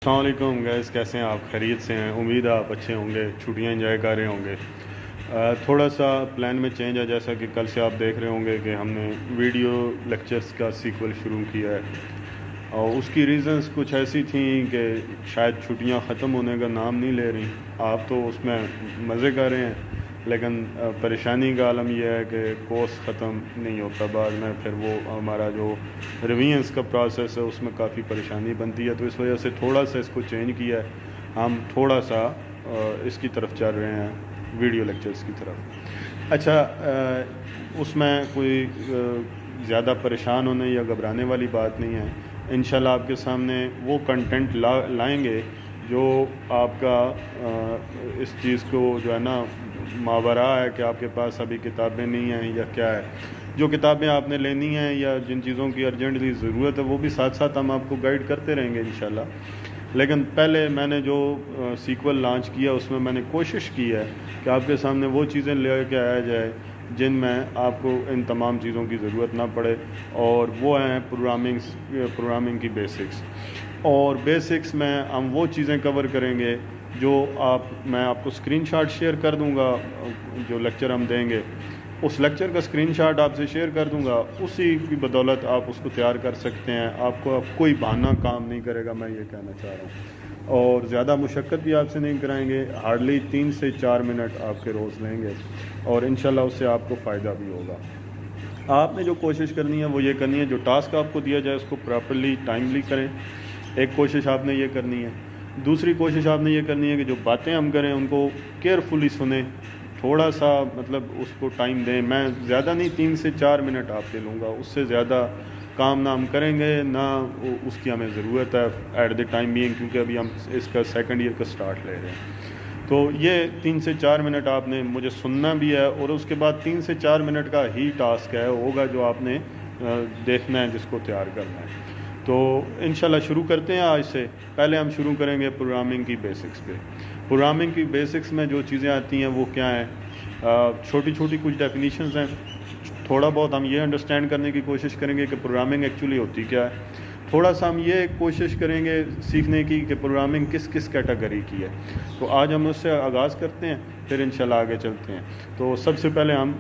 السلام علیکم گائز، کیسے ہیں آپ؟ خیریت سے ہیں؟ امید ہے آپ اچھے ہوں گے، چھٹیاں انجوائے کر رہے ہوں گے۔ تھوڑا سا پلان میں چینج ہے، جیسا کہ کل سے آپ دیکھ رہے ہوں گے کہ ہم نے ویڈیو لیکچرز کا سیکول شروع کیا ہے، اور اس کی ریزنز کچھ ایسی تھیں کہ شاید چھٹیاں ختم ہونے کا نام نہیں لے رہی۔ آپ تو اس میں مزے کر رہے ہیں، لیکن پریشانی کا عالم یہ ہے کہ کورس ختم نہیں ہوتا، بعد میں پھر وہ ہمارا جو ریویژنس کا پروسیس ہے اس میں کافی پریشانی بنتی ہے، تو اس وجہ سے تھوڑا سا اس کو چینج کیا ہے۔ ہم تھوڑا سا اس کی طرف چل رہے ہیں، ویڈیو لیکچرز کی طرف۔ اچھا، اس میں کوئی زیادہ پریشان ہونے یا گھبرانے والی بات نہیں ہے۔ انشاءاللہ آپ کے سامنے وہ کنٹینٹ لائیں گے جو آپ کا اس چیز کو جو ہے نا ماورا ہے کہ آپ کے پاس ابھی کتابیں نہیں ہیں یا کیا ہے، جو کتابیں آپ نے لینی ہیں یا جن چیزوں کی ارجنٹلی ضرورت ہے وہ بھی ساتھ ساتھ ہم آپ کو گائیڈ کرتے رہیں گے انشاءاللہ۔ لیکن پہلے میں نے جو سیکول لانچ کیا اس میں نے کوشش کی ہے کہ آپ کے سامنے وہ چیزیں لے کے آیا جائے جن میں آپ کو ان تمام چیزوں کی ضرورت نہ پڑے، اور وہ ہیں پروگرامنگ کی بیسکس۔ اور بیسکس میں ہم وہ چیزیں کور کریں گے جو میں آپ کو اسکرین شاٹ شیئر کر دوں گا، جو لیکچر ہم دیں گے اس لیکچر کا اسکرین شاٹ آپ سے شیئر کر دوں گا، اسی کی بدولت آپ اس کو تیار کر سکتے ہیں۔ آپ کو کوئی بہانہ کام نہیں کرے گا، میں یہ کہنا چاہ رہا ہوں، اور زیادہ مشقت بھی آپ سے نہیں کرائیں گے۔ ہارڈلی 3 سے 4 منٹ آپ کے روز لیں گے، اور انشاءاللہ اس سے آپ کو فائدہ بھی ہوگا۔ آپ نے جو کوشش کرنی ہے وہ یہ کرنی ہے، جو ٹاسک آپ کو دیا جائے اس کو پراپرلی ٹائملی کریں، ایک کوشش آپ نے یہ کرنی ہے۔ دوسری کوشش آپ نے یہ کرنی ہے کہ جو باتیں ہم کریں ان کو کیئرفلی سنیں، تھوڑا سا اس کو ٹائم دیں۔ میں زیادہ نہیں، 3 سے 4 منٹ آپ سے لوں گا، اس سے زیادہ کام نہ ہم کریں گے، نہ اس کی ہمیں ضرورت ہے ایٹ دی ٹائم بینگ، کیونکہ ابھی ہم اس کا سیکنڈ ایئر کا سٹارٹ لے رہے ہیں۔ تو یہ 3 سے 4 منٹ آپ نے مجھے سننا بھی ہے، اور اس کے بعد 3 سے 4 منٹ کا ہی ٹاسک ہوگا جو آپ نے دیکھنا ہے، جس کو تیار کرنا ہے۔ تو انشاءاللہ شروع کرتے ہیں آج سے۔ پہلے ہم شروع کریں گے پروگرامنگ کی بیسکس پہ۔ پروگرامنگ کی بیسکس میں جو چیزیں آتی ہیں وہ کیا ہیں؟ چھوٹی چھوٹی کچھ ڈیفینیشنز ہیں، تھوڑا بہت ہم یہ انڈرسٹینڈ کرنے کی کوشش کریں گے کہ پروگرامنگ ایکچولی ہوتی کیا ہے، تھوڑا سا ہم یہ کوشش کریں گے سیکھنے کی کہ پروگرامنگ کس کس کیٹیگری کی ہے۔ تو آج ہم اس سے آغاز کرتے ہیں، پھر انشاءاللہ آگے چلتے ہیں۔ تو سب سے پہلے ہم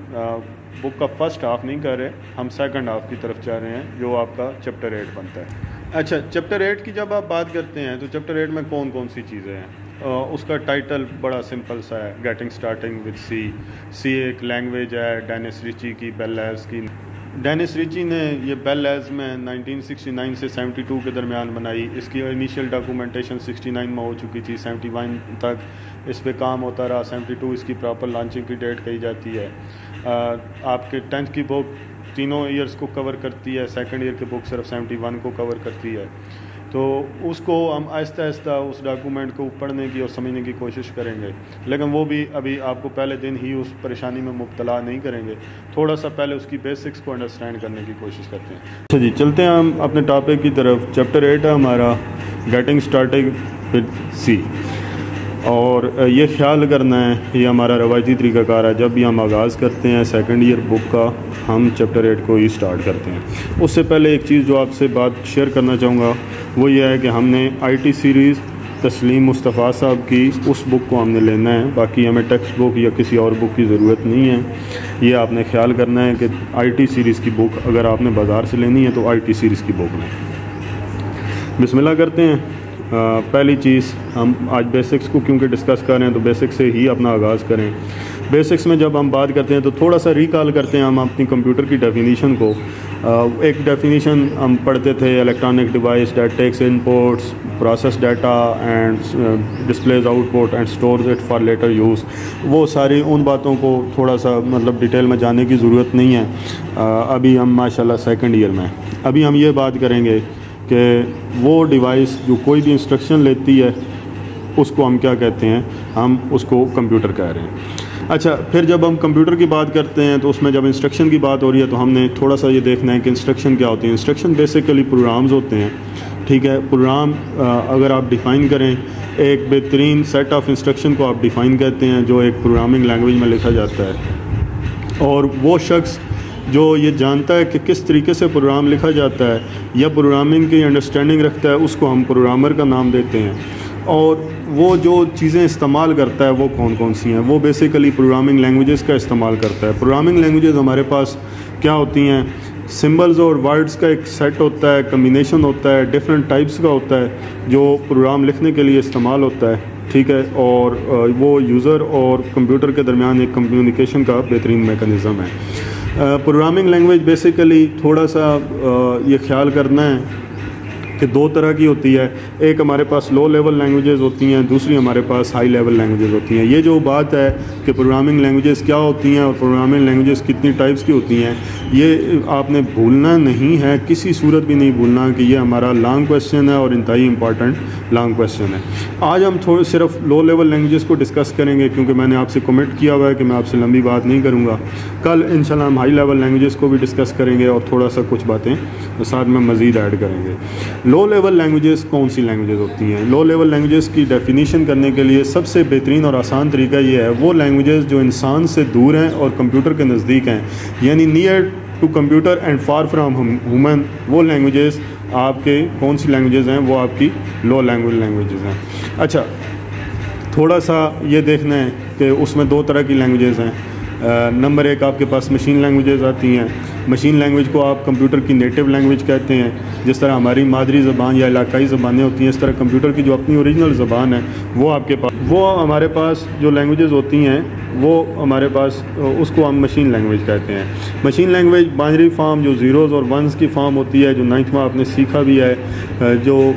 بک کا فرسٹ ہاف نہیں کر رہے، ہم سیکنڈ ہاف کی طرف جا رہے ہیں، جو آپ کا چیپٹر 8 بنتا ہے۔ اچھا، چیپٹر 8 کی جب آپ بات کرتے ہیں تو چیپٹر 8 میں کون کون سی چیزیں ہیں؟ اس کا ٹائٹل بڑا سمپل سا ہے، گیٹنگ اسٹارٹنگ وتھ سی ایک لینگویج ہے ڈینس ریچی کی، بیل لیبز کی۔ ڈینس ریچی نے یہ بیل لیبز میں 1969 سے 72 کے درمیان بنائی۔ اس کی انیشیل ڈاکومنٹیشن 69 میں ہو چکی تھی، 71 تک اس پہ کام ہوتا رہا، 72 اس کی پراپر لانچنگ کی ڈیٹ کہی جاتی ہے۔ آپ کے 10th کی بک تینوں ایئرز کو کور کرتی ہے، سیکنڈ ایئر کی بک صرف 71 کو کور کرتی ہے۔ تو اس کو ہم آہستہ آہستہ اس ڈاکومنٹ کو پڑھنے کی اور سمجھنے کی کوشش کریں گے، لیکن وہ بھی ابھی آپ کو پہلے دن ہی اس پریشانی میں مبتلا نہیں کریں گے، تھوڑا سا پہلے اس کی بیسکس کو انڈرسٹینڈ کرنے کی کوشش کرتے ہیں۔ اچھا جی، چلتے ہیں ہم اپنے ٹاپک کی طرف۔ چیپٹر 8 ہے ہمارا گیٹنگ اسٹارٹنگ وتھ سی، اور یہ خیال کرنا ہے، یہ ہمارا روایتی طریقہ کار ہے، جب بھی ہم آغاز کرتے ہیں سیکنڈ ایئر بک کا ہم چیپٹر 8 کو ہی سٹارٹ کرتے ہیں۔ اس سے پہلے ایک چیز جو آپ سے بات شیئر کرنا چاہوں گا وہ یہ ہے کہ ہم نے IT سیریز تسلیم مصطفیٰ صاحب کی اس بک کو ہم نے لینا ہے، باقی ہمیں ٹیکسٹ بک یا کسی اور بک کی ضرورت نہیں ہے۔ یہ آپ نے خیال کرنا ہے کہ IT سیریز کی بک اگر آپ نے بازار سے لینی ہے تو IT سیریز کی بک لیں۔ بسم اللہ کرتے ہیں۔ پہلی چیز، ہم آج بیسکس کو کیونکہ ڈسکس کر رہے ہیں تو بیسکس سے ہی اپنا آغاز کریں۔ بیسکس میں جب ہم بات کرتے ہیں تو تھوڑا سا ریکال کرتے ہیں ہم اپنی کمپیوٹر کی ڈیفینیشن کو۔ ایک ڈیفینیشن ہم پڑھتے تھے، electronic device that takes inputs, process data and displays output and stores it for later use. وہ ساری ان باتوں کو تھوڑا سا ڈیٹیل میں جانے کی ضرورت نہیں ہے، ابھی ہم ماشاءاللہ سیکنڈ ایئر میں۔ ابھی ہم یہ بات کریں گے کہ وہ ڈیوائس جو کوئی بھی انسٹرکشن لیتی ہے اس کو ہم کیا کہتے ہیں؟ ہم اس کو کمپیوٹر کہہ رہے ہیں۔ اچھا، پھر جب ہم کمپیوٹر کی بات کرتے ہیں تو اس میں جب انسٹرکشن کی بات ہو رہی ہے تو ہم نے تھوڑا سا یہ دیکھنا ہے کہ انسٹرکشن کیا ہوتی ہیں۔ انسٹرکشن بیسیکلی پروگرامز ہوتے ہیں، ٹھیک ہے۔ پروگرام اگر آپ ڈیفائن کریں، ایک بہترین سیٹ آف انسٹرکشن کو آپ ڈیفائن کہتے ہیں جو ایک پروگرامنگ لینگویج میں لکھا جاتا ہے، اور وہ شخص جو یہ جانتا ہے کہ کس طریقے سے پروگرام لکھا جاتا ہے یا پروگرامنگ کی انڈرسٹینڈنگ رکھتا ہے، اس کو ہم پروگرامر کا نام دیتے ہیں. اور وہ جو چیزیں استعمال کرتا ہے وہ کون کون سی ہیں، وہ بیسیکلی پروگرامنگ لینگویجز کا استعمال کرتا ہے. پروگرامنگ لینگویجز ہمارے پاس کیا ہوتی ہیں؟ سمبلز اور ورڈز کا ایک سیٹ ہوتا ہے، کمبینیشن ہوتا ہے، ڈفرینٹ ٹائپس کا ہوتا ہے جو پروگرام لکھنے کے لیے استعمال ہوتا ہے. ٹھیک ہے، اور وہ یوزر اور کمپیوٹر کے درمیان ایک کمیونیکیشن کا بہترین میکانزم ہے. پروگرامنگ لینگویج بیسیکلی تھوڑا سا یہ خیال کرنا ہے کہ دو طرح کی ہوتی ہے. ایک ہمارے پاس لو لیول لینگویجز ہوتی ہیں، دوسری ہمارے پاس ہائی لیول لینگویجز ہوتی ہیں. یہ جو بات ہے کہ پروگرامنگ لینگویجز کیا ہوتی ہیں اور پروگرامنگ لینگویجز کتنی ٹائپس کی ہوتی ہیں، یہ آپ نے بھولنا نہیں ہے، کسی صورت بھی نہیں بھولنا کہ یہ ہمارا لانگ کویسچن ہے اور انتہائی امپورٹنٹ لانگ کویسچن ہے. آج ہم صرف لو لیول لینگویجز کو ڈسکس کریں گے کیونکہ میں نے آپ سے کمٹ کیا ہوا ہے کہ میں آپ سے لمبی بات نہیں کروں گا. کل انشاءاللہ ہم ہائی لیول لینگویجز کو بھی ڈسکس کریں گے اور تھوڑا سا کچھ باتیں ساتھ میں مزید ایڈ کریں گے. لو لیول لینگویجز کون سی لینگویجز ہوتی ہیں؟ لو لیول لینگویجز کی ڈیفینیشن کرنے کے لیے سب سے بہترین اور آسان طریقہ یہ ہے، وہ لینگویجز جو انسان سے دور ہیں اور کمپیوٹر کے نزدیک ہیں، یعنی near to computer and far from human. وہ لینگویجز آپ کے کون سی لینگویجز ہیں؟ وہ آپ کی لو لیول لینگویجز ہیں. اچھا، تھوڑا سا یہ دیکھنا ہے کہ اس میں دو طرح کی لینگویجز ہیں. نمبر ایک آپ کے پاس مشین لینگویجز آتی ہیں. مشین لینگویج کو آپ کمپیوٹر کی نیٹو لینگویج کہتے ہیں. جس طرح ہماری مادری زبان یا علاقائی زبانیں ہوتی ہیں، اس طرح کمپیوٹر کی جو اپنی اوریجنل زبان ہے وہ آپ کے پاس، وہ ہمارے پاس جو لینگویجز ہوتی ہیں وہ ہمارے پاس، اس کو ہم مشین لینگویج کہتے ہیں. مشین لینگویج بائنری فارم جو زیروز اور ونز کی فارم ہوتی ہے، جو 9th میں آپ نے سیکھا بھی ہے، جو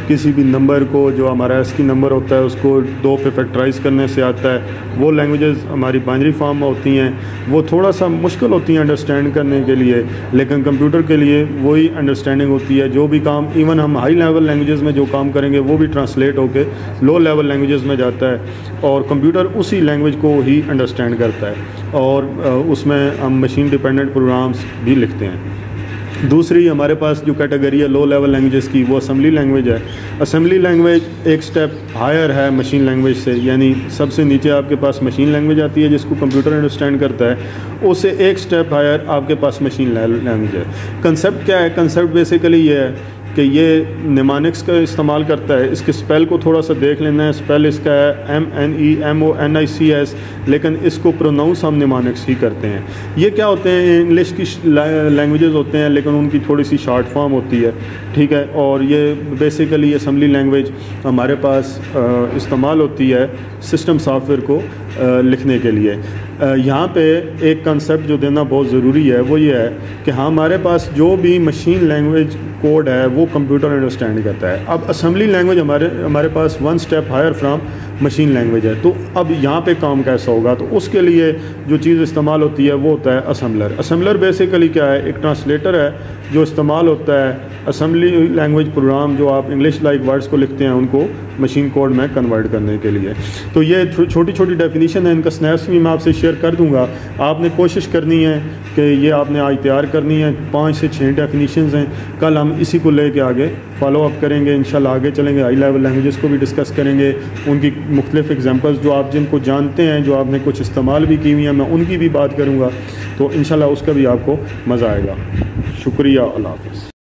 کسی بھی نمبر کو، جو ہمارا ایس کی نمبر ہوتا ہے اس کو 2 پہ فیکٹرائز کرنے سے آتا ہے، وہ لینگویجز ہماری بائنری فارم میں ہوتی ہیں. وہ تھوڑا سا مشکل ہوتی ہیں انڈرسٹینڈ کرنے کے لیے، لیکن کمپیوٹر کے لیے وہی انڈرسٹینڈنگ ہوتی ہے. جو بھی کام ایون ہم ہائی لیول لینگویجز میں جو کام کریں گے وہ بھی ٹرانسلیٹ ہو کے لو لیول لینگویجز میں جاتا ہے، اور کمپیوٹر اسی لینگویج کو ہی انڈرسٹینڈ کرتا ہے، اور اس میں ہم مشین ڈیپینڈنٹ پروگرامز بھی لکھتے ہیں. دوسری ہمارے پاس جو کیٹیگری ہے لو لیول لینگویجز کی، وہ اسمبلی لینگویج ہے. اسمبلی لینگویج ایک سٹیپ ہائر ہے مشین لینگویج سے، یعنی سب سے نیچے آپ کے پاس مشین لینگویج آتی ہے جس کو کمپیوٹر انڈرسٹینڈ کرتا ہے، اس سے ایک سٹیپ ہائر آپ کے پاس مشین لینگویج ہے. کنسیپٹ کیا ہے؟ کنسیپٹ بیسیکلی یہ ہے کہ یہ نیمانکس کا استعمال کرتا ہے. اس کے اسپیل کو تھوڑا سا دیکھ لینا ہے. اسپیل اس کا ہے MEMONICS، لیکن اس کو پروناؤنس ہم نیمانکس ہی کرتے ہیں. یہ کیا ہوتے ہیں؟ انگلش کی لینگویجز ہوتے ہیں لیکن ان کی تھوڑی سی شارٹ فارم ہوتی ہے. ٹھیک ہے، اور یہ بیسیکلی اسمبلی لینگویج ہمارے پاس استعمال ہوتی ہے سسٹم سافٹ ویئر کو لکھنے کے لیے. یہاں پہ ایک کنسیپٹ جو دینا بہت ضروری ہے وہ یہ ہے کہ ہمارے پاس جو بھی مشین لینگویج کوڈ ہے وہ کمپیوٹر انڈرسٹینڈ کرتا ہے. اب اسمبلی لینگویج ہمارے پاس 1 step higher from machine language ہے. تو اب یہاں پہ کام کیسا ہوگا؟ تو اس کے لیے جو چیز استعمال ہوتی ہے وہ ہوتا ہے اسمبلر. اسمبلر بیسیکلی کیا ہے؟ ایک ٹرانسلیٹر ہے جو استعمال ہوتا ہے اسمبلی لینگویج پروگرام جو آپ انگلش لائک ورڈز کو لکھتے ہیں ان کو مشین کوڈ میں کنورٹ کرنے کے لیے. تو یہ چھوٹی چھوٹی ڈیفینیشن ہے، ان کا سنیپس بھی میں آپ سے شیئر کر دوں گا. آپ نے کوشش کرنی ہے کہ یہ آپ نے آج تیار کرنی ہے. 5 سے 6 ڈیفینیشنز ہیں. کل ہم اسی کو لے کے آگے فالو اپ کریں گے انشاءاللہ. آگے چلیں گے، ہائی لیول لینگویجز کو بھی ڈسکس کریں گے، ان کی مختلف ایگزامپلس جو آپ جن کو جانتے ہیں، جو آپ نے کچھ استعمال بھی کی ہوئی ہیں، میں ان کی بھی بات کروں گا. تو انشاءاللہ اس کا بھی آپ کو مزہ آئے گا. شکریہ، اللہ حافظ.